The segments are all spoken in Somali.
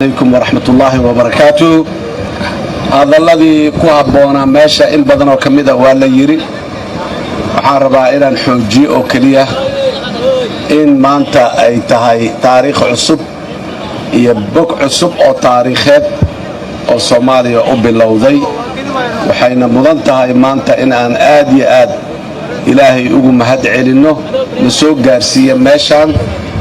عليكم ورحمة الله وبركاته. هذا الذي كوهبونا ماشا إن بدنا وكمدا ولا يري وحاربا إلى الحوجي أو كلية إن ما أنت أي تهاي تاريخ عصب يبقى عصب أو تاريخات أو صوماليا أو باللوذي وحين مضنتها ما أنت إن أن آد إلهي أقوم مهد علينه نسوق جارسية ماشان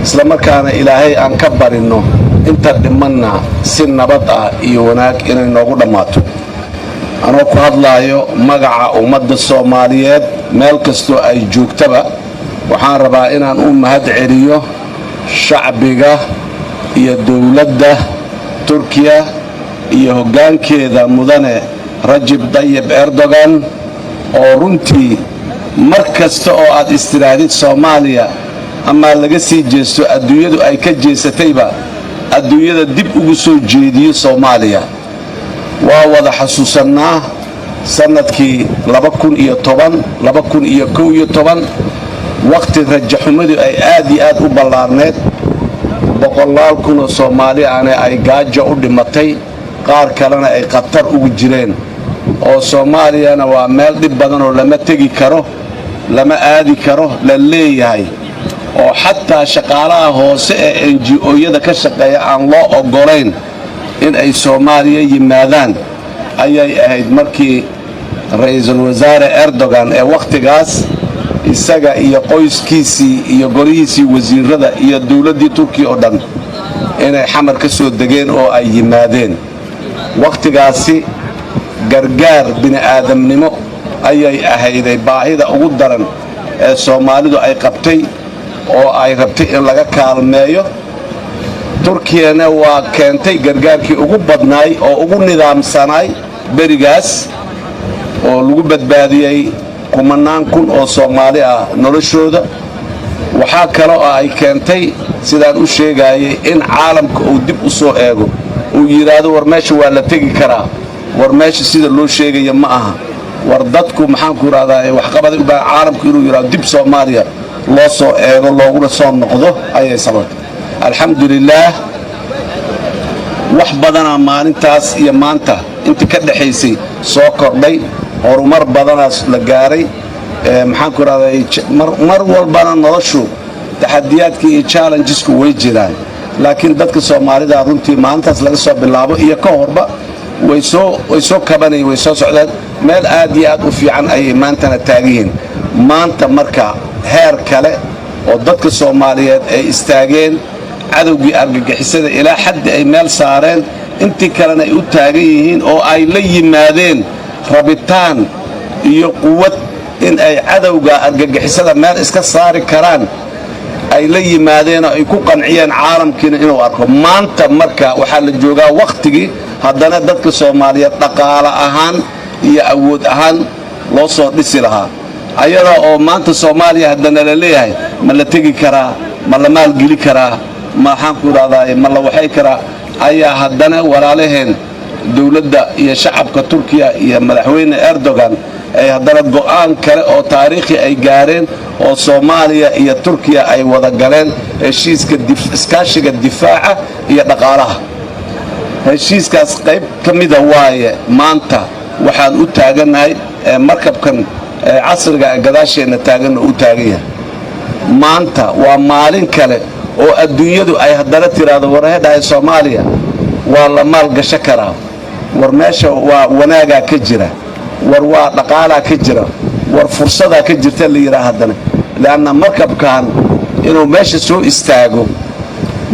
إسلام كان إلهي أن كبر إنه أنت دمنا سن بطأ يوناك إن نقول ماتو أنا كهذا يو مجا ومد الصوماليات ملكستو أي جوكتبا وحاربا إن أم هاد عريو شعبيجا يا دولة تركيا يا هجان كذا مدن رجب طيب أردوغان أورنتي مركز تو أد استرادة صوماليا أما لقسي جسوا الدنيا أي كجيستيبا الدنيا دب وجسوا جديد صوماليا ووضع حسوسنا سنة كي لبكون لبكون كوي طبعا وقت رجحوا مدي أي آدي وبلارنت بقولال كنا صوماليا أنا أي جاجة ودمتي قار كلنا أي قطر وجرين أو صوماليا أنا وعمل دب بدن ولما تجي كره لما آدي كره للي هاي oo xataa shaqaalaha hoose ee NGO-yada ka shaqeeya aan loo ogolayn in ay Soomaaliya yimaadaan ayay ahayd markii ra'iisul wasaare Erdogan ee waqtigaas isaga iyo qoyskiisii iyo golihiisii wasiirada iyo dawladii Turkiga oo dhan inay xamar ka soo degeen oo ay yimaadeen waqtigaasi gargaar bini'aadamnimo ayay ahayday baahida ugu daran ee Soomaalidu ay qabtay oo ay rabtay in laga kaalmeeyo Turkiyana waa keentay gargaarkii ugu badnaay oo ugu nidaamsanay berigaas oo lagu badbaadiyay kumanaan kun oo Soomaali ah noloshooda waxa kale oo ay keentay sidaan u sheegayay in caalamka uu dib u soo eego uu yiraahdo war meesha waa la tagi karaa war meesha sida loo sheegayo ma aha war dadku maxaan ku raadayay wax qabad u baa caalamku inuu yiraahdo dib Soomaaliya loo soo eego looguna soo noqdo ayay sababtay alxamdulillaah wax badana maalintaas iyo maanta inta ka dhaxaysay soo kordhay horumar badanaas la gaaray maxaan ku raadayay mar walbana noloshu taxadiyaadka iyo challengesku way jiraan laakiin dadka Soomaalida runtii maalintaas laga soo bilaabo iyo ka horba way soo kabanay way soo socdaan meel aad iyo aad u fiican ay maantana taagiin maanta marka heer kale oo dadka Soomaaliyeed ay istaageen cadawgii argagixisada ilaa xad ay meel saareen intii kalena ay u taagan yihiin oo ay la yimaadeen rabitaan iyo quwad in ay cadawga argagixisada meel iska saari karaan ay la yimaadeen oo ay ku qanciyeen caalamkiina inuu arko maanta marka waxa la joogaa waqtigii haddana dadka Soomaaliyeed dhaqaale ahaan iyo awood ahaan loo soo dhisi lahaa ayada oo maanta Soomaaliya hadana la leeyahay ma la tagi karaa ma la maal geli karaa ma xaan ku raadaay ma la waxay karaa ayaa hadana walaalaheen dawladda iyo shacabka Turkiga iyo madaxweyne Erdogan ay hadana go'aan kale oo taariikhi ay gaareen oo Soomaaliya iyo Turkiga ay wada galeen heshiiska iskaashiga difaaca iyo dhaqaalaha heshiiskaas qayb kamida waaye maanta waxaan u taaganahay markabkan casriga gadaasheena taagan u taagaya maanta waa maalin kale oo adduunyadu ay hadana tiraado wareedahay Soomaaliya waa la maal gasho karaa war meesha waa wanaaga ka jira war waa dhaqaala ka jira war fursada ka jirta la yiraahdo laana markabkan inuu meesha soo istaago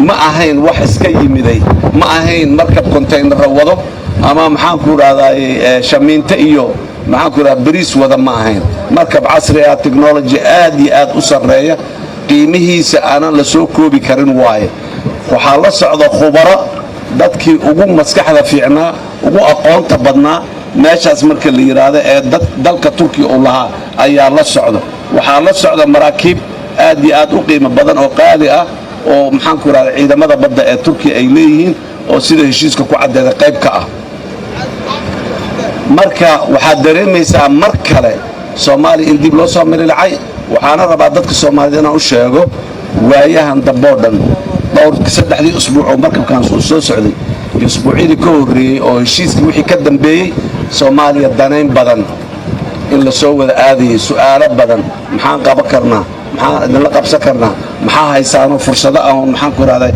ma ahayn wax iska yimiday ma ahayn markab container wado ama maxaan ku raadaay shamiinta iyo maxaan ku raad bariis wada ma ahayn markab casri ah technology aad iyo aad u sareeya qiimihiisa aan la soo koobi karin waaye waxa la socdo khubaro dadkii ugu maskaxda fiicnaa ugu aqoonta badnaa meeshaas marka la yiraahdo ee dalka Turkiga oo lahaa ayaa la socdo waxa la socdo maraakiib aad iyo aad u qiimo badan oo qaali ah oo maxaan ku raad ciidamada badda ee Turkiga ay leeyihiin oo sida heshiiska ku cadeeyay qayb ka ah marka waxa dareemaysaa mar kale Soomaaliya in dib loo soo marilacay waxaana rabaa dadka Soomaalida inaan u sheego waayahan daboodan dhowr saddexdii usbuuc oo markabkan soo socday أسبوعي كوري أو هشيس وحي كدم بي سوماليا دانين بدن إن لسوء هذه سؤال بدن محان قبكرنا محان نلقب سكرنا محان هيسانو فرصة أو محان كورا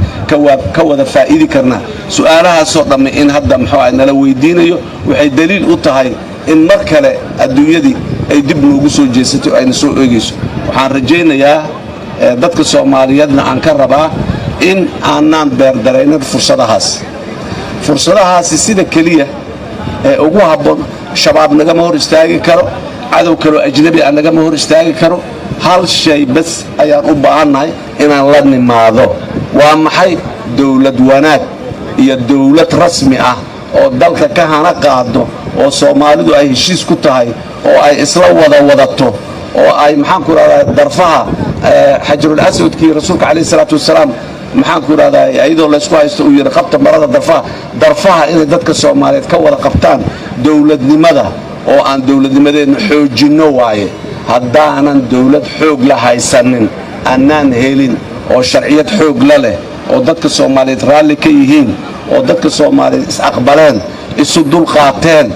كوذا فائدة كرنا سؤالها صوت من إن هذا محاين لو يدينه وحي دليل أطهاي إن مركلة الدنيا دي أي دبلو جسوا جسته أي نسوء جس وحان رجينا يا ضدك الصوماليين عن كربا إن عنان بردرين فرصة هاس السيدة كلية أجوها بون شباب نجا مهور استاجي كرو عدو كرو أجنبي أنا نجا مهور استاجي كرو هالشيء بس أيام أبغى إن الله نماذو ومحي دولة ونات هي دولة رسمية أو دولة كهنة قادو أو صومالي دو أي شيء كتاعي أو أي إسلام وضعته أو أي محاكور درفها حجر الأسود كي رسولك عليه الصلاة والسلام محاكور هذا أيضا الله سبحانه يستوي رقبته مرة درفها إن ذاتك الصومالي تكون قبطان دولة لماذا أو أن دولة لماذا نحوج النواعي هذا أنا دولة حوج لها يسنن أنان هيلين أو شرعية حوج له أو ذاتك الصومالي ترالي كيهين أو ذاتك الصومالي أقبلان السدول قاتل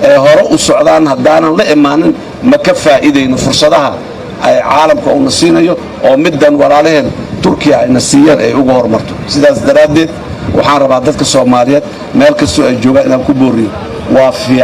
هراء السعودان هذا أنا لا إيمان ما كفى إيدين فرصتها أي عالم كون الصينية أو مدن ورالهن تركيا النسيان أي أجوهر مرتو سيدا زدرادت وحارب عدتك الصوماليات مالك السوء الجوجا إلى كبوري وفي